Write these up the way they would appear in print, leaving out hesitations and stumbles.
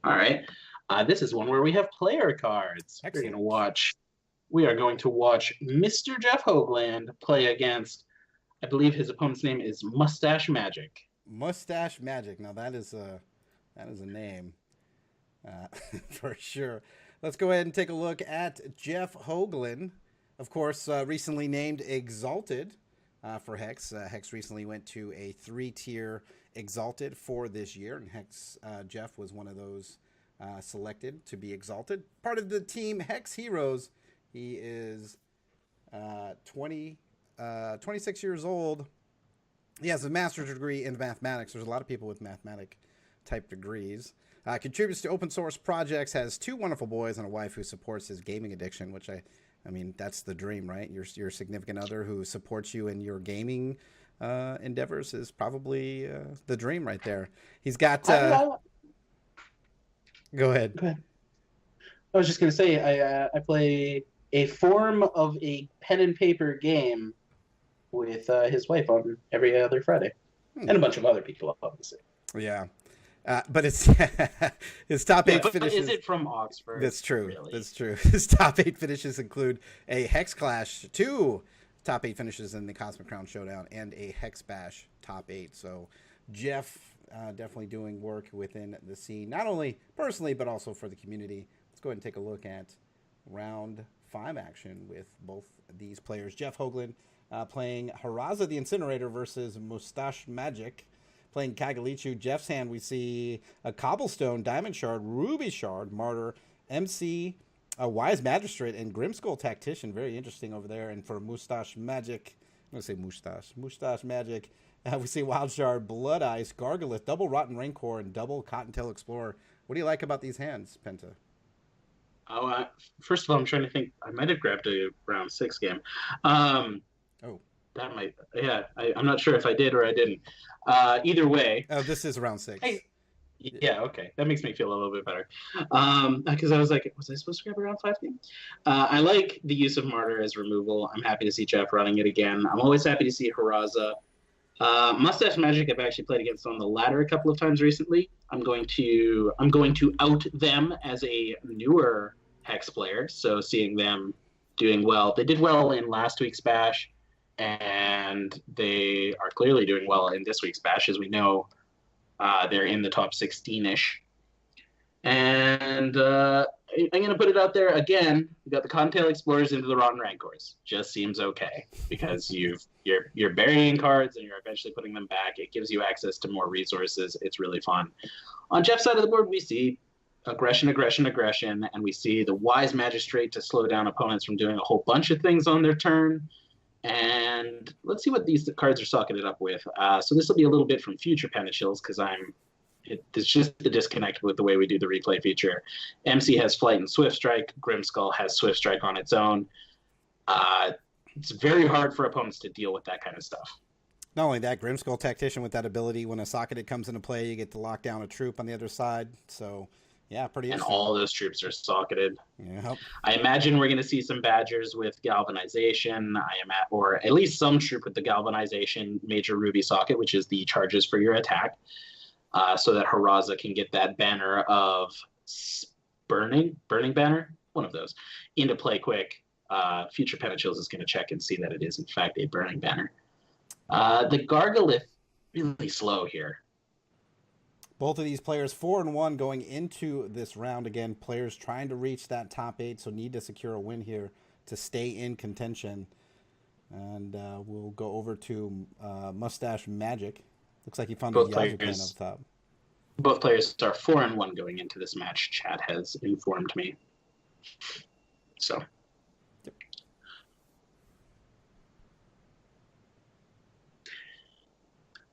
All right. This is one where we have player cards. Excellent. We are going to watch Mr. Jeff Hoogland play against, I believe his opponent's name is Mustache Magic. Mustachemagic. Now that is a name for sure. Let's go ahead and take a look at Jeff Hoogland. Of course, recently named Exalted for Hex. Hex recently went to a 3-tier Exalted for this year, and Hex Jeff was one of those selected to be Exalted. Part of the team Hex Heroes. He is 26 years old. He has a master's degree in mathematics. There's a lot of people with mathematic type degrees. Contributes to open source projects. Has 2 wonderful boys and a wife who supports his gaming addiction, which I mean, that's the dream, right? Your significant other who supports you in your gaming endeavors is probably the dream right there. He's got. Go ahead. Go ahead. I was just going to say, I play a form of a pen and paper game with his wife on every other Friday, and a bunch of other people, obviously. Yeah. But it's his top 8 finishes. Is it from Oxford? That's true. Really? That's true. His top 8 finishes include a Hex Clash, 2 top 8 finishes in the Cosmic Crown Showdown, and a Hex Bash top 8. So Jeff definitely doing work within the scene, not only personally but also for the community. Let's go ahead and take a look at round 5 action with both these players. Jeff Hoogland playing Haraza the Incinerator versus Mustachemagic. Playing Kagalichu. Jeff's hand, we see a Cobblestone, Diamond Shard, Ruby Shard, Martyr, MC, a Wise Magistrate, and Grimskull Tactician. Very interesting over there. And for Mustachemagic, I'm going to say Mustachemagic, we see Wild Shard, Blood Ice, Gargolith, double Rotten Rancor, and double Cottontail Explorer. What do you like about these hands, Penta? First of all, I'm trying to think. I might have grabbed a round 6 game. That might, yeah. I'm not sure if I did or I didn't. Either way. This is round 6. Yeah, okay. That makes me feel a little bit better. Because I was like, was I supposed to grab a round 5 game? I like the use of Martyr as removal. I'm happy to see Jeff running it again. I'm always happy to see Haraza. Mustachemagic I've actually played against on the ladder a couple of times recently. I'm going to out them as a newer Hex player. So seeing them doing well. They did well in last week's bash. And they are clearly doing well in this week's bash. As we know, they're in the top 16-ish. And I'm going to put it out there again. You got the Cottontail Explorers into the Rotten Rancors. Just seems okay because you're burying cards and you're eventually putting them back. It gives you access to more resources. It's really fun. On Jeff's side of the board, we see aggression, and we see the Wise Magistrate to slow down opponents from doing a whole bunch of things on their turn. And let's see what these cards are socketed up with. So this will be a little bit from future Pentachills because it's just the disconnect with the way we do the replay feature. MC has Flight and Swift Strike. Grimskull has Swift Strike on its own. It's very hard for opponents to deal with that kind of stuff. Not only that, Grimskull Tactician with that ability, when a socketed comes into play, you get to lock down a troop on the other side. So, yeah, pretty interesting. And all those troops are socketed. Yep. I imagine we're going to see some Badgers with Galvanization. Or at least some troop with the Galvanization Major Ruby socket, which is the charges for your attack, so that Haraza can get that banner of burning banner, one of those, into play quick. Future Pentachills is going to check and see that it is in fact a burning banner. The Gargolith really slow here. Both of these players 4-1 going into this round. Again, players trying to reach that top 8, so need to secure a win here to stay in contention. And we'll go over to Mustachemagic. Looks like he found the Yazoo can up top. Both players are 4-1 going into this match. Chad has informed me. So.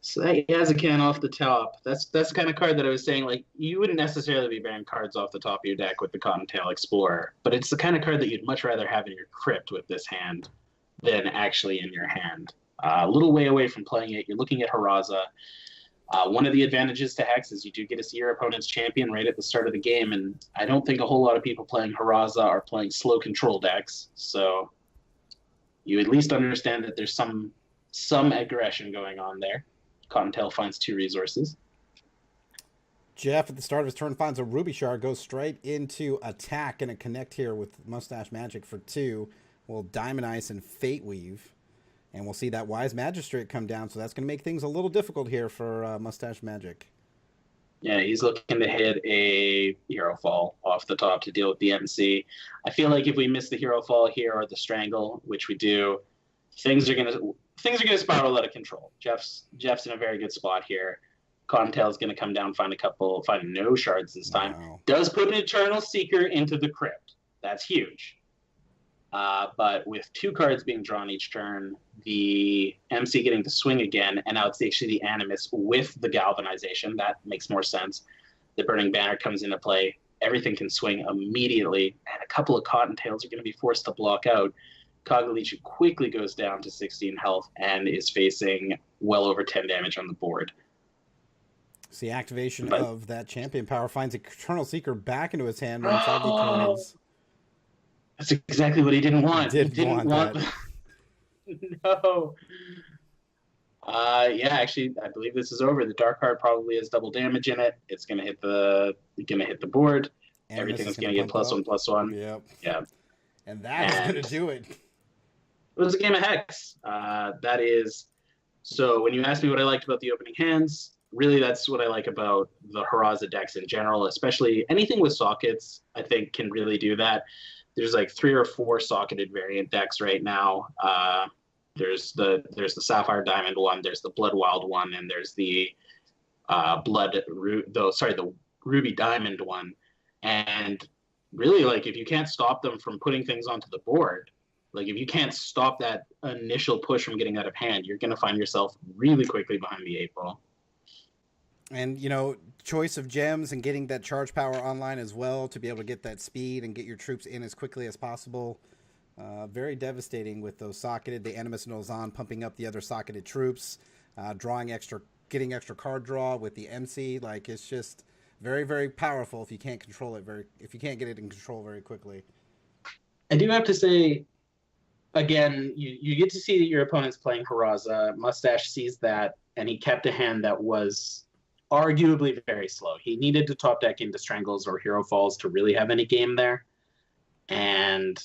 So he has a can off the top. That's the kind of card that I was saying, like, you wouldn't necessarily be banning cards off the top of your deck with the Cottontail Explorer, but it's the kind of card that you'd much rather have in your crypt with this hand than actually in your hand. A little way away from playing it, you're looking at Haraza. One of the advantages to Hex is you do get to see your opponent's champion right at the start of the game, and I don't think a whole lot of people playing Haraza are playing slow control decks, so you at least understand that there's some aggression going on there. Cottontail finds 2 resources. Jeff, at the start of his turn, finds a Ruby Shard, goes straight into attack, and a connect here with Mustachemagic for 2. We'll Diamond Ice and Fate Weave, and we'll see that Wise Magistrate come down, so that's going to make things a little difficult here for Mustachemagic. Yeah, he's looking to hit a Hero Fall off the top to deal with the MC. I feel like if we miss the Hero Fall here or the Strangle, which we do, things are gonna spiral out of control. Jeff's in a very good spot here. Cottontail's going to come down, find no shards this time. Wow. Does put an Eternal Seeker into the crypt. That's huge. But with 2 cards being drawn each turn, the MC getting to swing again, and now it's actually the Animus with the Galvanization. That makes more sense. The Burning Banner comes into play. Everything can swing immediately, and a couple of Cottontails are going to be forced to block out. Kagalichu quickly goes down to 16 health and is facing well over 10 damage on the board. So the activation of that champion power finds Eternal Seeker back into his hand. Coins. That's exactly what he didn't want. He didn't want that. No. Yeah, actually, I believe this is over. The dark card probably has double damage in it. It's gonna hit the board. And everything's gonna get +1/+1. Yep. Yeah. And that is gonna do it. It was a game of Hex. That is. So when you asked me what I liked about the opening hands, really that's what I like about the Haraza decks in general, especially anything with sockets, I think can really do that. There's like 3 or 4 socketed variant decks right now. There's the Sapphire Diamond one, there's the Blood Wild one, and there's the the Ruby Diamond one. And really, like, if you can't stop them from putting things onto the board, like if you can't stop that initial push from getting out of hand, you're going to find yourself really quickly behind the 8 ball. And, you know, choice of gems and getting that charge power online as well to be able to get that speed and get your troops in as quickly as possible. Very devastating with those socketed. The Animus and Ozan pumping up the other socketed troops, getting extra card draw with the MC. Like, it's just very, very powerful if you can't control it if you can't get it in control very quickly. I do have to say, again, you get to see that your opponent's playing Haraza. Mustache sees that, and he kept a hand that was arguably very slow. He needed to top deck into Strangles or Hero Falls to really have any game there. And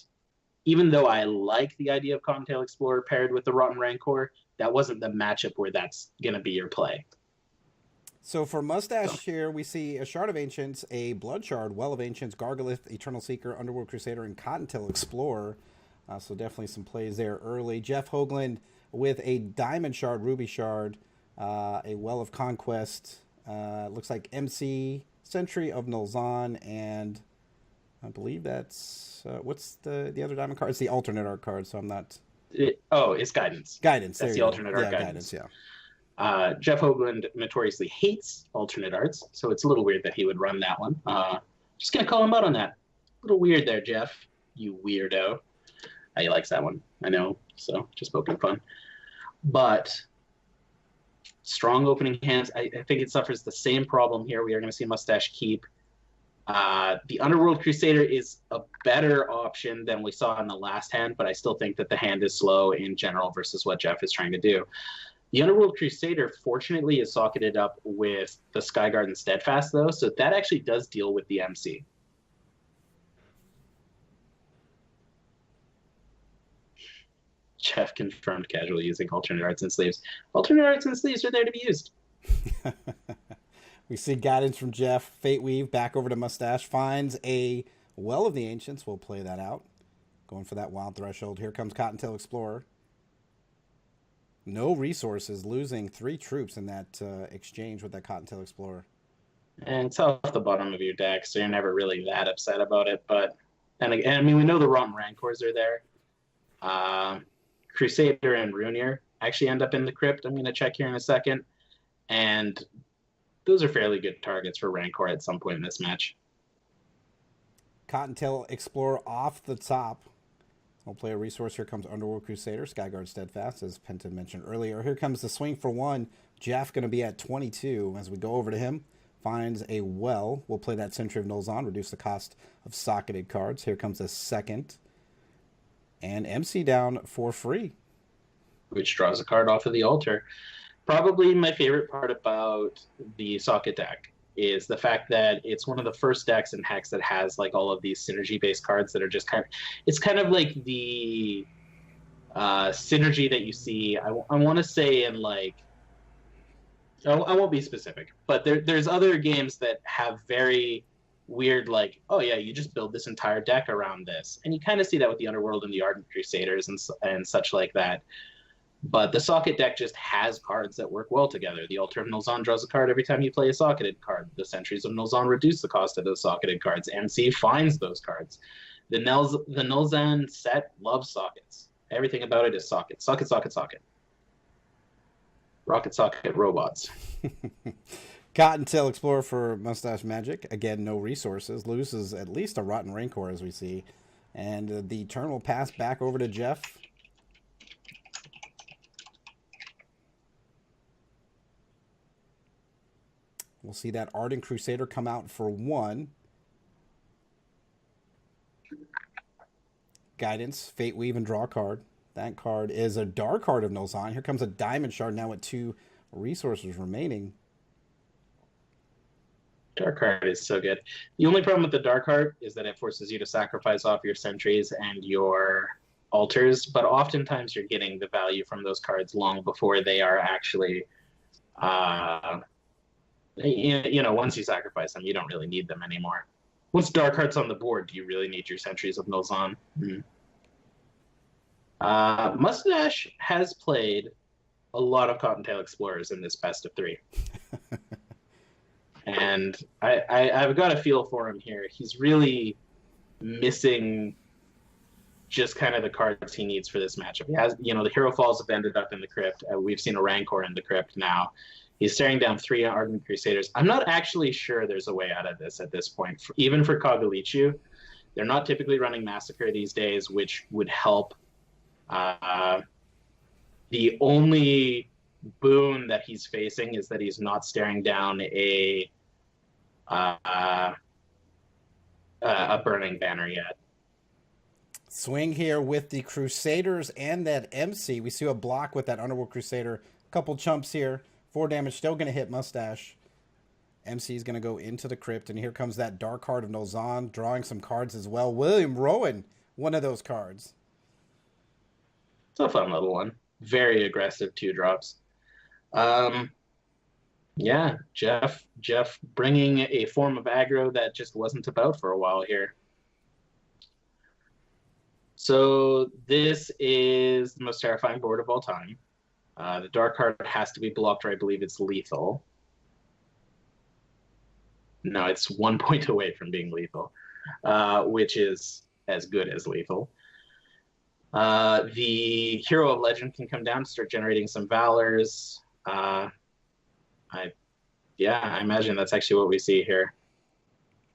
even though I like the idea of Cottontail Explorer paired with the Rotten Rancor, that wasn't the matchup where that's going to be your play. So for Mustache here, we see a Shard of Ancients, a Blood Shard, Well of Ancients, Gargalith, Eternal Seeker, Underworld Crusader, and Cottontail Explorer. So definitely some plays there early. JeffHoogland with a Diamond Shard, Ruby Shard, a Well of Conquest, looks like MC, Sentry of Nulzon, and I believe that's what's the other diamond card? It's the alternate art card, so I'm not. It's Guidance. Guidance. That's the alternate art Guidance. Yeah. JeffHoogland notoriously hates alternate arts, so it's a little weird that he would run that one. Just gonna call him out on that. A little weird there, Jeff. You weirdo. He likes that one. I know. So just poking fun. But strong opening hands. I think it suffers the same problem here. We are going to see Mustache keep. The Underworld Crusader is a better option than we saw in the last hand, but I still think that the hand is slow in general versus what Jeff is trying to do. The Underworld Crusader, fortunately, is socketed up with the Skyguard and Steadfast, though, so that actually does deal with the MC. Jeff confirmed casually using alternate arts and sleeves. Alternate arts and sleeves are there to be used. We see guidance from Jeff. Fate Weave back over to Mustache. Finds a Well of the Ancients. We'll play that out. Going for that Wild Threshold. Here comes Cottontail Explorer. No resources. Losing 3 troops in that exchange with that Cottontail Explorer. And it's off the bottom of your deck, so you're never really that upset about it. But, and again, I mean, we know the Rotten Rancors are there. Crusader and Runier actually end up in the crypt. I'm going to check here in a second. And those are fairly good targets for Rancor at some point in this match. Cottontail Explorer off the top. We'll play a resource. Here comes Underworld Crusader, Skyguard Steadfast, as Penta mentioned earlier. Here comes the swing for 1. Jeff going to be at 22 as we go over to him. Finds a Well. We'll play that Sentry of Nulzon, reduce the cost of socketed cards. Here comes a second. And MC down for free. Which draws a card off of the altar. Probably my favorite part about the socket deck is the fact that it's one of the first decks in Hex that has like all of these synergy-based cards that are just it's kind of like the synergy that you see. I want to say in like, I won't be specific, but there's other games that have very weird, like, oh yeah, you just build this entire deck around this, and you kind of see that with the Underworld and the Ardent Crusaders and such like that. But the Socket deck just has cards that work well together. The Altar of Nulzon draws a card every time you play a Socketed card. The Sentries of Nulzon reduce the cost of those Socketed cards. MC finds those cards. The Nulzon set loves sockets. Everything about it is socket. Socket, socket, socket. Rocket socket robots. Cottontail Explorer for Mustachemagic. Again, no resources. Loses at least a Rotten Rancor, as we see. And the turn will pass back over to Jeff. We'll see that Ardent Crusader come out for 1. Guidance, Fate Weave, and draw a card. That card is a Dark Heart of Nulzon. Here comes a Diamond Shard now with 2 resources remaining. Dark Heart is so good. The only problem with the Dark Heart is that it forces you to sacrifice off your sentries and your altars, but oftentimes you're getting the value from those cards long before they are actually... once you sacrifice them, you don't really need them anymore. Once Dark Heart's on the board, do you really need your Sentries of Nulzon? Mustache has played a lot of Cottontail Explorers in this best of 3. And I've got a feel for him here. He's really missing just kind of the cards he needs for this matchup. He has, the Hero Falls have ended up in the Crypt. We've seen a Rancor in the Crypt now. He's staring down 3 Ardent Crusaders. I'm not actually sure there's a way out of this at this point. Even for Kagalichu, they're not typically running Massacre these days, which would help. The only boon that he's facing is that he's not staring down a Burning Banner yet. Swing here with the Crusaders and that MC. We see a block with that Underworld Crusader. Couple chumps here. 4 damage, still going to hit Mustache. MC is going to go into the Crypt, and here comes that Dark Heart of Nulzon, drawing some cards as well. William Rowan, one of those cards. It's a fun little one. Very aggressive 2-drops. Yeah, Jeff bringing a form of aggro that just wasn't about for a while here. So this is the most terrifying board of all time. The Dark Heart has to be blocked, or I believe it's lethal. No, it's 1 point away from being lethal, which is as good as lethal. The Hero of Legend can come down and start generating some Valors. I imagine that's actually what we see here.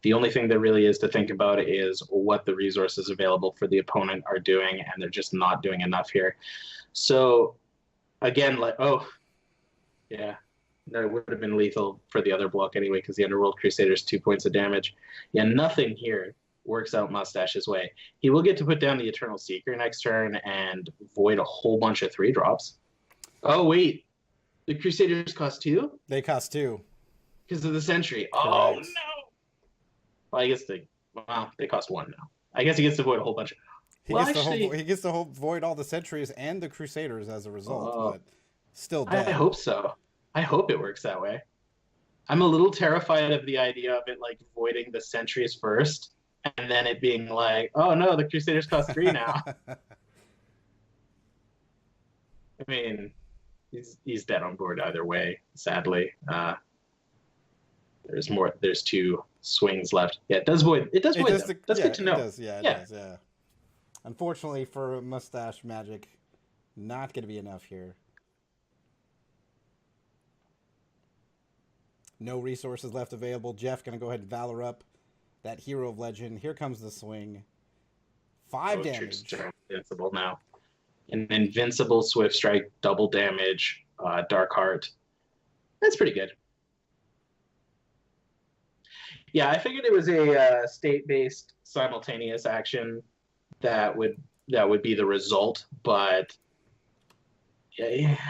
The only thing there really is to think about is what the resources available for the opponent are doing, and they're just not doing enough here. So... again, that would have been lethal for the other block anyway, because the Underworld Crusader's 2 points of damage. Yeah, nothing here works out Mustache's way. He will get to put down the Eternal Seeker next turn and void a whole bunch of 3-drops. Oh, wait. The Crusaders cost 2? They cost 2. Because of the Sentry. Correct. Oh, no! Well, I guess they cost 1 now. I guess he gets to void a whole bunch of... He gets to void all the Sentries and the Crusaders as a result, but still dead. I hope so. I hope it works that way. I'm a little terrified of the idea of it, like, voiding the Sentries first, and then it being like, oh no, the Crusaders cost 3 now. I mean, he's dead on board either way, sadly. There's 2 swings left. Yeah, it does void them. That's good to know. It does. Unfortunately for Mustachemagic, not going to be enough here. No resources left available. Jeff going to go ahead and Valor up that Hero of Legend. Here comes the swing. 5 damage. Invincible now. An invincible Swift Strike, double damage, Dark Heart. That's pretty good. Yeah, I figured it was a state-based simultaneous action that would be the result, but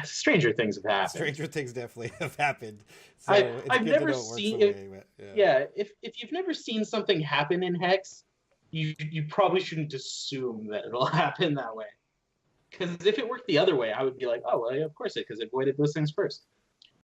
Stranger things have happened. Stranger things definitely have happened. So I've never seen it. Yeah. If you've never seen something happen in Hex, you probably shouldn't assume that it'll happen that way. Because if it worked the other way, I would be like, oh, well, yeah, of course it, because it avoided those things first.